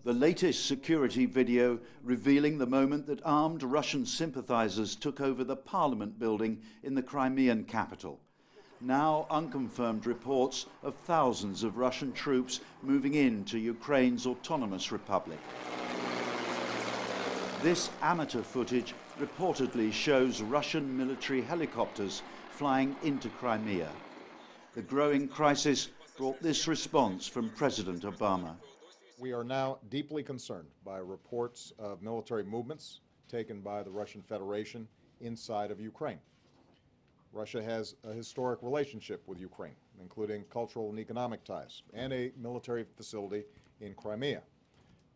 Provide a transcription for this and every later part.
The latest security video revealing the moment that armed Russian sympathizers took over the parliament building in the Crimean capital. Now unconfirmed reports of thousands of Russian troops moving into Ukraine's autonomous republic. This amateur footage reportedly shows Russian military helicopters flying into Crimea. The growing crisis brought this response from President Obama. We are now deeply concerned by reports of military movements taken by the Russian Federation inside of Ukraine. Russia has a historic relationship with Ukraine, including cultural and economic ties, and a military facility in Crimea.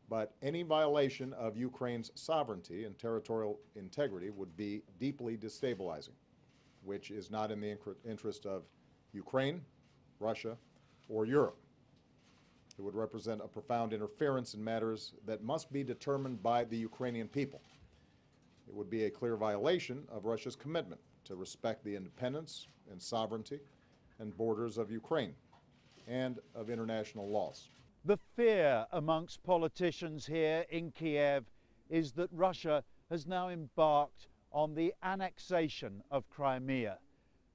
But any violation of Ukraine's sovereignty and territorial integrity would be deeply destabilizing, which is not in the interest of Ukraine, Russia, or Europe. It would represent a profound interference in matters that must be determined by the Ukrainian people. It would be a clear violation of Russia's commitment to respect the independence and sovereignty and borders of Ukraine and of international laws. The fear amongst politicians here in Kiev is that Russia has now embarked on the annexation of Crimea.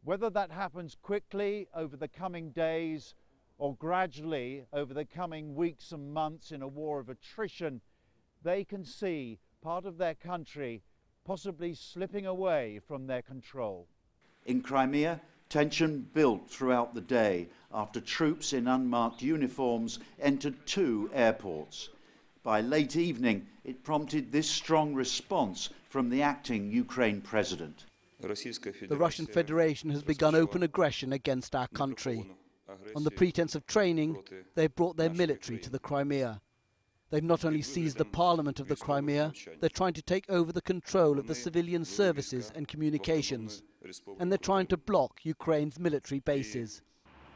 Whether that happens quickly over the coming days or gradually over the coming weeks and months in a war of attrition, they can see part of their country possibly slipping away from their control. In Crimea, tension built throughout the day after troops in unmarked uniforms entered 2 airports. By late evening, it prompted this strong response from the acting Ukraine president. The Russian Federation has begun open aggression against our country. On the pretense of training, they've brought their military to the Crimea. They've not only seized the parliament of the Crimea, they're trying to take over the control of the civilian services and communications. And they're trying to block Ukraine's military bases.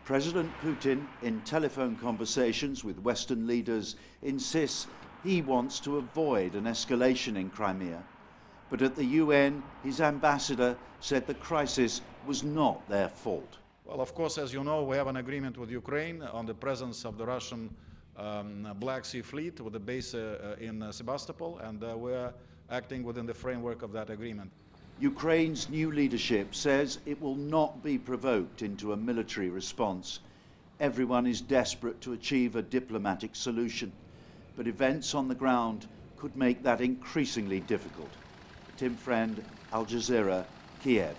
President Putin, in telephone conversations with Western leaders, insists he wants to avoid an escalation in Crimea. But at the UN, his ambassador said the crisis was not their fault. Well, of course, as you know, we have an agreement with Ukraine on the presence of the Russian Black Sea Fleet with a base in Sebastopol, and we're acting within the framework of that agreement. Ukraine's new leadership says it will not be provoked into a military response. Everyone is desperate to achieve a diplomatic solution, but events on the ground could make that increasingly difficult. Tim Friend, Al Jazeera, Kiev.